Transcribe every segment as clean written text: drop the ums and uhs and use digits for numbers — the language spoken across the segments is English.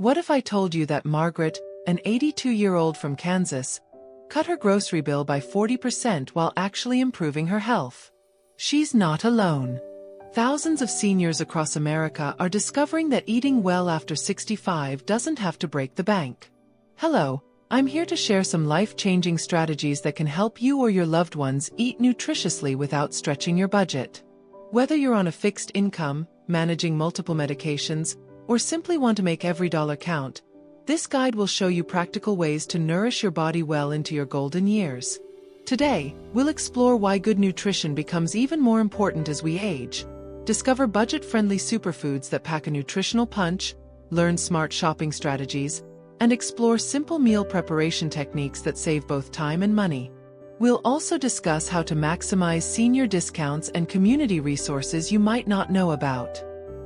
What if I told you that Margaret, an 82-year-old from Kansas, cut her grocery bill by 40% while actually improving her health? She's not alone. Thousands of seniors across America are discovering that eating well after 65 doesn't have to break the bank. Hello, I'm here to share some life-changing strategies that can help you or your loved ones eat nutritiously without stretching your budget. Whether you're on a fixed income, managing multiple medications, or simply want to make every dollar count, this guide will show you practical ways to nourish your body well into your golden years. Today, we'll explore why good nutrition becomes even more important as we age, discover budget-friendly superfoods that pack a nutritional punch, learn smart shopping strategies, and explore simple meal preparation techniques that save both time and money. We'll also discuss how to maximize senior discounts and community resources you might not know about.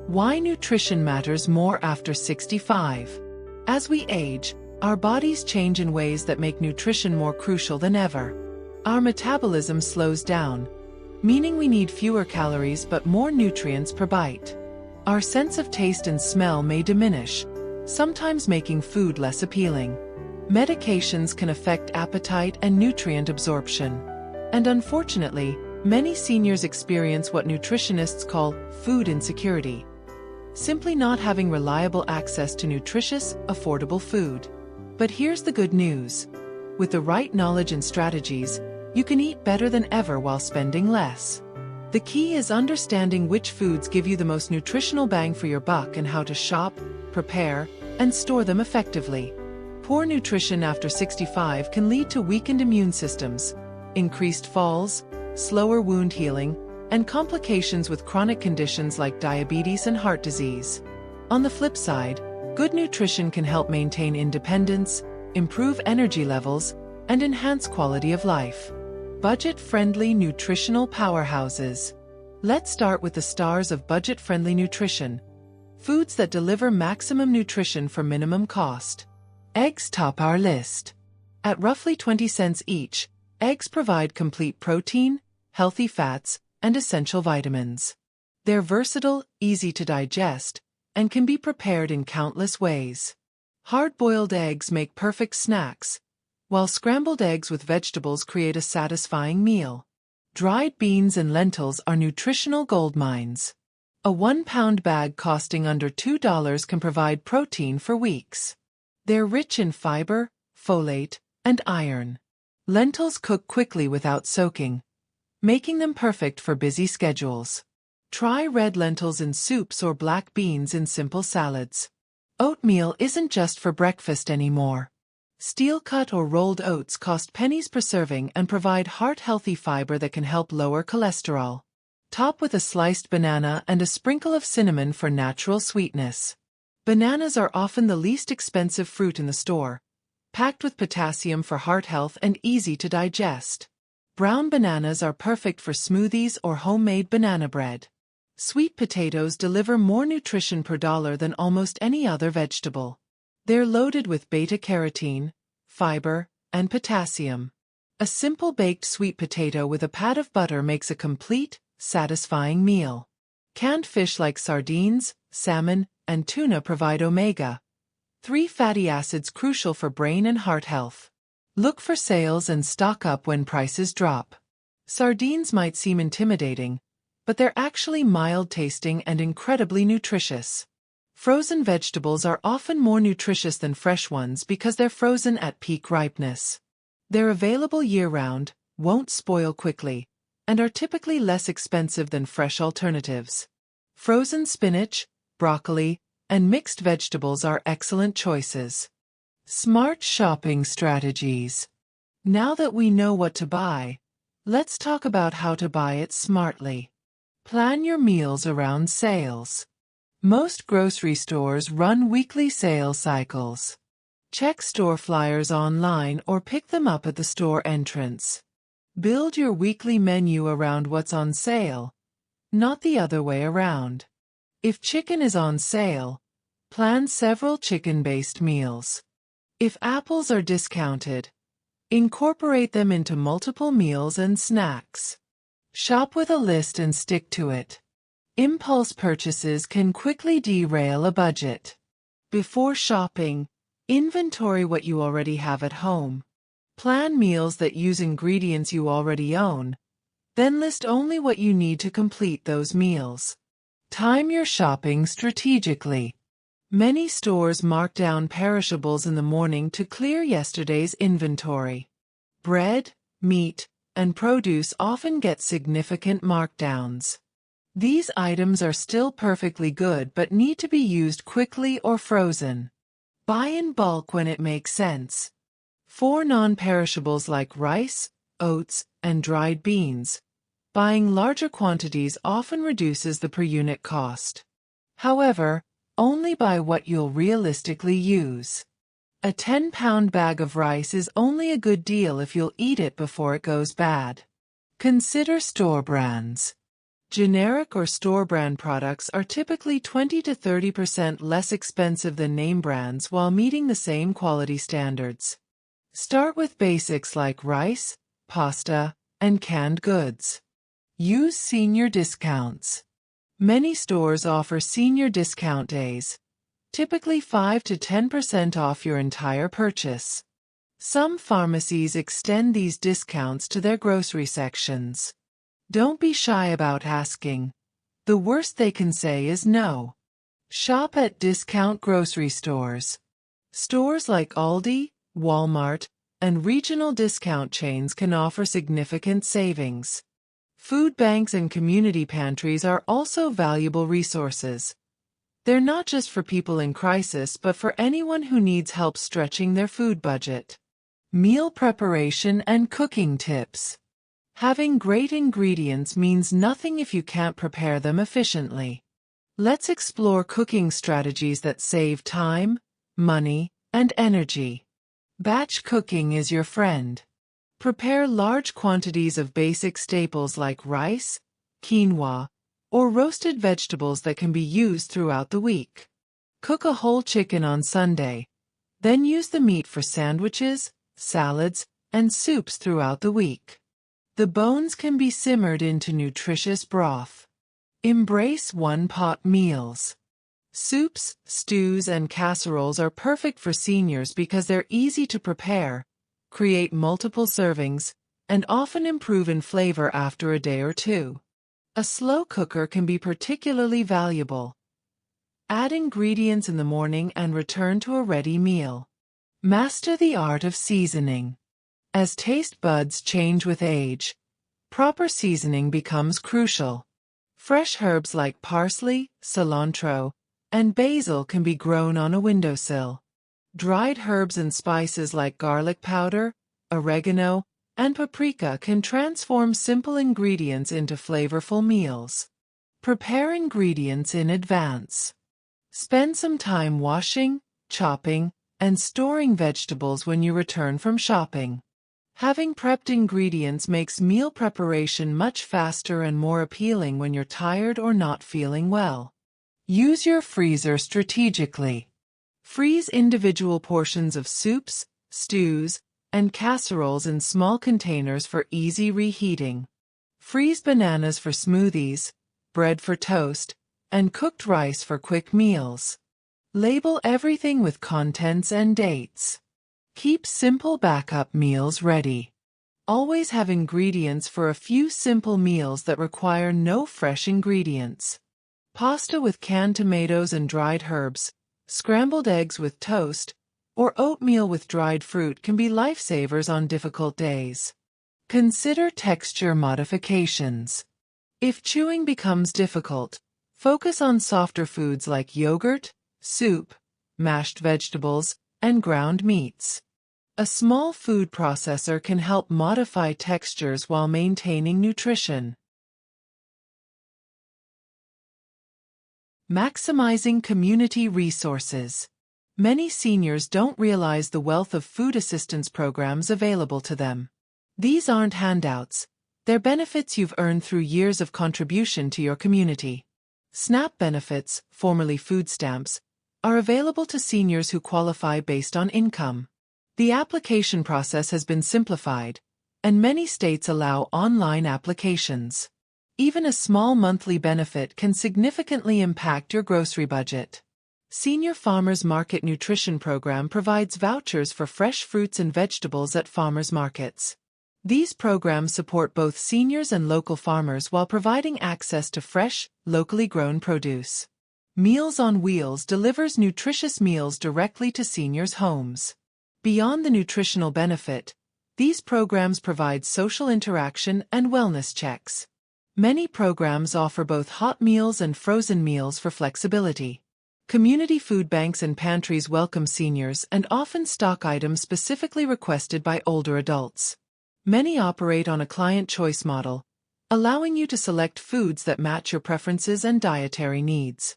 Why nutrition matters more after 65. As we age, our bodies change in ways that make nutrition more crucial than ever. Our metabolism slows down, meaning we need fewer calories but more nutrients per bite. Our sense of taste and smell may diminish, sometimes making food less appealing. Medications can affect appetite and nutrient absorption. And unfortunately, many seniors experience what nutritionists call food insecurity. Simply not having reliable access to nutritious, affordable food. But here's the good news. With the right knowledge and strategies, you can eat better than ever while spending less. The key is understanding which foods give you the most nutritional bang for your buck and how to shop, prepare, and store them effectively. Poor nutrition after 65 can lead to weakened immune systems, increased falls, slower wound healing, and complications with chronic conditions like diabetes and heart disease. On the flip side, good nutrition can help maintain independence, improve energy levels, and enhance quality of life. Budget-friendly nutritional powerhouses. Let's start with the stars of budget-friendly nutrition. Foods that deliver maximum nutrition for minimum cost. Eggs top our list. At roughly 20 cents each, eggs provide complete protein, healthy fats, and essential vitamins. They're versatile, easy to digest, and can be prepared in countless ways. Hard-boiled eggs make perfect snacks, while scrambled eggs with vegetables create a satisfying meal. Dried beans and lentils are nutritional goldmines. A 1-pound bag costing under $2 can provide protein for weeks. They're rich in fiber, folate, and iron. Lentils cook quickly without soaking, making them perfect for busy schedules. Try red lentils in soups or black beans in simple salads. Oatmeal isn't just for breakfast anymore. Steel-cut or rolled oats cost pennies per serving and provide heart-healthy fiber that can help lower cholesterol. Top with a sliced banana and a sprinkle of cinnamon for natural sweetness. Bananas are often the least expensive fruit in the store, packed with potassium for heart health and easy to digest. Brown bananas are perfect for smoothies or homemade banana bread. Sweet potatoes deliver more nutrition per dollar than almost any other vegetable. They're loaded with beta-carotene, fiber, and potassium. A simple baked sweet potato with a pat of butter makes a complete, satisfying meal. Canned fish like sardines, salmon, and tuna provide omega-3 fatty acids crucial for brain and heart health. Look for sales and stock up when prices drop. Sardines might seem intimidating, but they're actually mild-tasting and incredibly nutritious. Frozen vegetables are often more nutritious than fresh ones because they're frozen at peak ripeness. They're available year-round, won't spoil quickly, and are typically less expensive than fresh alternatives. Frozen spinach, broccoli, and mixed vegetables are excellent choices. Smart shopping strategies. Now that we know what to buy, let's talk about how to buy it smartly. Plan your meals around sales. Most grocery stores run weekly sale cycles. Check store flyers online or pick them up at the store entrance. Build your weekly menu around what's on sale, not the other way around. If chicken is on sale, plan several chicken-based meals. If apples are discounted, incorporate them into multiple meals and snacks. Shop with a list and stick to it. Impulse purchases can quickly derail a budget. Before shopping, inventory what you already have at home. Plan meals that use ingredients you already own, then list only what you need to complete those meals. Time your shopping strategically. Many stores mark down perishables in the morning to clear yesterday's inventory. Bread, meat, and produce often get significant markdowns. These items are still perfectly good but need to be used quickly or frozen. Buy in bulk when it makes sense. For non-perishables like rice, oats, and dried beans, buying larger quantities often reduces the per unit cost. However, only buy what you'll realistically use. A 10-pound bag of rice is only a good deal if you'll eat it before it goes bad. Consider store brands. Generic or store brand products are typically 20 to 30% less expensive than name brands while meeting the same quality standards. Start with basics like rice, pasta, and canned goods. Use senior discounts. Many stores offer senior discount days, typically 5 to 10% off your entire purchase. Some pharmacies extend these discounts to their grocery sections. Don't be shy about asking. The worst they can say is no. Shop at discount grocery stores. Stores like Aldi, Walmart, and regional discount chains can offer significant savings. Food banks and community pantries are also valuable resources. They're not just for people in crisis but for anyone who needs help stretching their food budget. Meal preparation and cooking tips. Having great ingredients means nothing if you can't prepare them efficiently. Let's explore cooking strategies that save time, money, and energy. Batch cooking is your friend. Prepare large quantities of basic staples like rice, quinoa, or roasted vegetables that can be used throughout the week. Cook a whole chicken on Sunday, then use the meat for sandwiches, salads, and soups throughout the week. The bones can be simmered into nutritious broth. Embrace one-pot meals. Soups, stews, and casseroles are perfect for seniors because they're easy to prepare, create multiple servings, and often improve in flavor after a day or two. A slow cooker can be particularly valuable. Add ingredients in the morning and return to a ready meal. Master the art of seasoning. As taste buds change with age, proper seasoning becomes crucial. Fresh herbs like parsley, cilantro, and basil can be grown on a windowsill. Dried herbs and spices like garlic powder, oregano, and paprika can transform simple ingredients into flavorful meals. Prepare ingredients in advance. Spend some time washing, chopping, and storing vegetables when you return from shopping. Having prepped ingredients makes meal preparation much faster and more appealing when you're tired or not feeling well. Use your freezer strategically. Freeze individual portions of soups, stews, and casseroles in small containers for easy reheating. Freeze bananas for smoothies, bread for toast, and cooked rice for quick meals. Label everything with contents and dates. Keep simple backup meals ready. Always have ingredients for a few simple meals that require no fresh ingredients. Pasta with canned tomatoes and dried herbs, scrambled eggs with toast, or oatmeal with dried fruit can be lifesavers on difficult days. Consider texture modifications. If chewing becomes difficult, focus on softer foods like yogurt, soup, mashed vegetables, and ground meats. A small food processor can help modify textures while maintaining nutrition. Maximizing community resources. Many seniors don't realize the wealth of food assistance programs available to them. These aren't handouts. They're benefits you've earned through years of contribution to your community. SNAP benefits, formerly food stamps, are available to seniors who qualify based on income. The application process has been simplified, and many states allow online applications. Even a small monthly benefit can significantly impact your grocery budget. Senior Farmers Market Nutrition Program provides vouchers for fresh fruits and vegetables at farmers markets. These programs support both seniors and local farmers while providing access to fresh, locally grown produce. Meals on Wheels delivers nutritious meals directly to seniors' homes. Beyond the nutritional benefit, these programs provide social interaction and wellness checks. Many programs offer both hot meals and frozen meals for flexibility. Community food banks and pantries welcome seniors and often stock items specifically requested by older adults. Many operate on a client choice model, allowing you to select foods that match your preferences and dietary needs.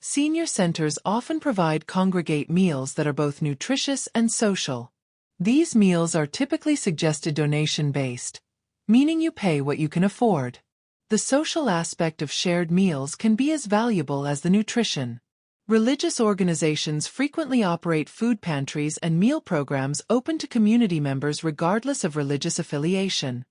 Senior centers often provide congregate meals that are both nutritious and social. These meals are typically suggested donation-based, meaning you pay what you can afford. The social aspect of shared meals can be as valuable as the nutrition. Religious organizations frequently operate food pantries and meal programs open to community members regardless of religious affiliation.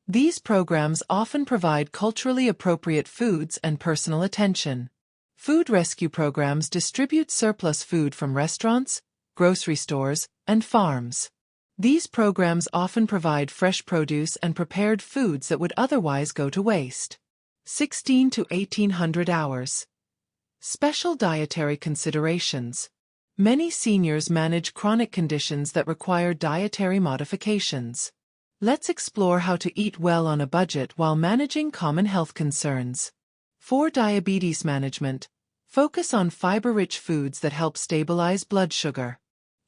These programs often provide culturally appropriate foods and personal attention. Food rescue programs distribute surplus food from restaurants, grocery stores, and farms. These programs often provide fresh produce and prepared foods that would otherwise go to waste. 16 to 1800 hours. Special dietary considerations. Many seniors manage chronic conditions that require dietary modifications. Let's explore how to eat well on a budget while managing common health concerns. For diabetes management, focus on fiber-rich foods that help stabilize blood sugar.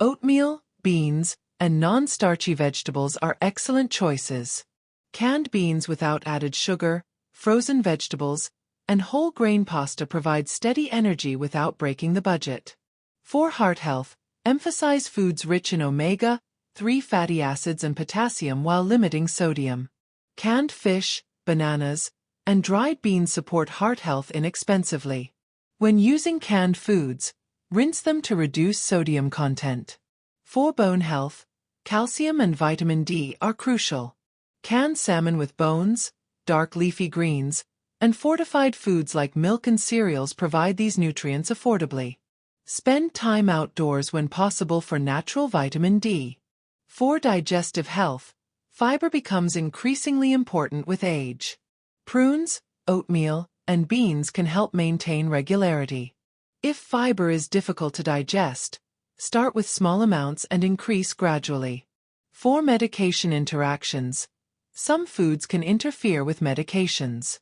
Oatmeal, beans, and non-starchy vegetables are excellent choices. Canned beans without added sugar, frozen vegetables, and whole grain pasta provide steady energy without breaking the budget. For heart health, emphasize foods rich in omega-3 fatty acids and potassium while limiting sodium. Canned fish, bananas, and dried beans support heart health inexpensively. When using canned foods, rinse them to reduce sodium content. For bone health, calcium and vitamin D are crucial. Canned salmon with bones, dark leafy greens, and fortified foods like milk and cereals provide these nutrients affordably. Spend time outdoors when possible for natural vitamin D. For digestive health, fiber becomes increasingly important with age. Prunes, oatmeal, and beans can help maintain regularity. If fiber is difficult to digest, start with small amounts and increase gradually. For medication interactions, some foods can interfere with medications.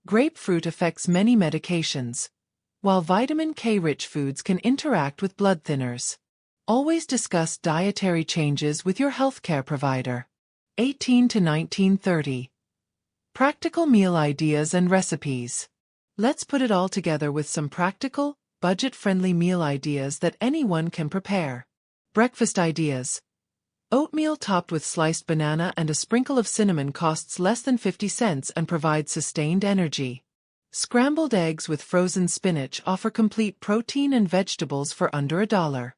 Grapefruit affects many medications, while vitamin K-rich foods can interact with blood thinners. Always discuss dietary changes with your healthcare provider. 18 to 1930. Practical meal ideas and recipes. Let's put it all together with some practical, budget-friendly meal ideas that anyone can prepare. Breakfast ideas. Oatmeal topped with sliced banana and a sprinkle of cinnamon costs less than 50 cents and provides sustained energy. Scrambled eggs with frozen spinach offer complete protein and vegetables for under $1.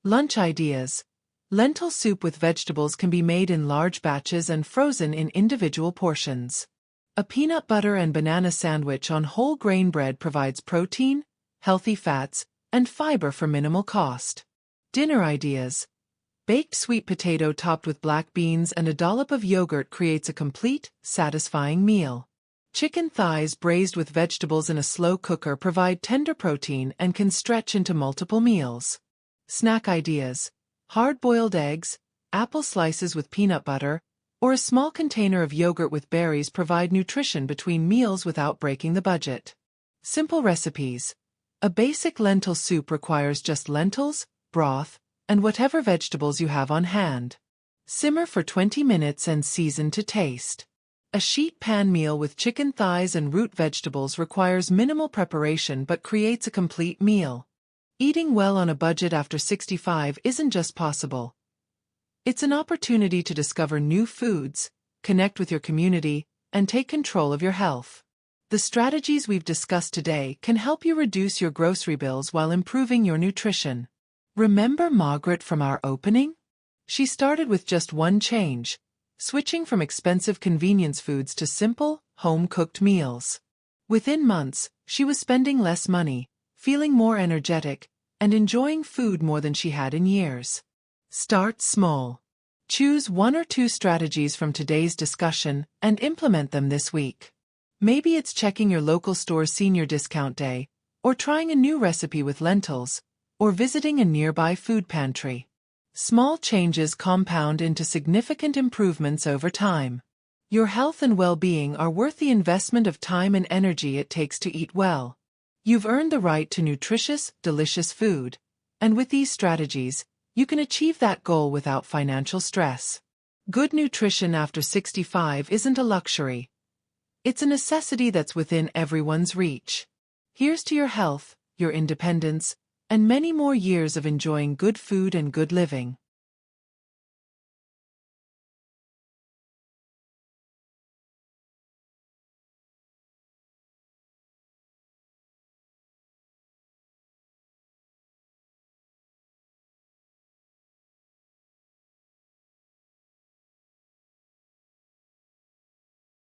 Lunch ideas. Lentil soup with vegetables can be made in large batches and frozen in individual portions. A peanut butter and banana sandwich on whole grain bread provides protein, healthy fats, and fiber for minimal cost. Dinner ideas. Baked sweet potato topped with black beans and a dollop of yogurt creates a complete, satisfying meal. Chicken thighs braised with vegetables in a slow cooker provide tender protein and can stretch into multiple meals. Snack ideas. Hard-boiled eggs, apple slices with peanut butter, or a small container of yogurt with berries provide nutrition between meals without breaking the budget. Simple recipes. A basic lentil soup requires just lentils, broth, and whatever vegetables you have on hand. Simmer for 20 minutes and season to taste. A sheet pan meal with chicken thighs and root vegetables requires minimal preparation but creates a complete meal. Eating well on a budget after 65 isn't just possible. It's an opportunity to discover new foods, connect with your community, and take control of your health. The strategies we've discussed today can help you reduce your grocery bills while improving your nutrition. Remember Margaret from our opening? She started with just one change, switching from expensive convenience foods to simple, home-cooked meals. Within months, she was spending less money, feeling more energetic, and enjoying food more than she had in years. Start small. Choose 1 or 2 strategies from today's discussion and implement them this week. Maybe it's checking your local store's senior discount day, or trying a new recipe with lentils, or visiting a nearby food pantry. Small changes compound into significant improvements over time. Your health and well-being are worth the investment of time and energy it takes to eat well. You've earned the right to nutritious, delicious food, and with these strategies, you can achieve that goal without financial stress. Good nutrition after 65 isn't a luxury. It's a necessity that's within everyone's reach. Here's to your health, your independence, and many more years of enjoying good food and good living.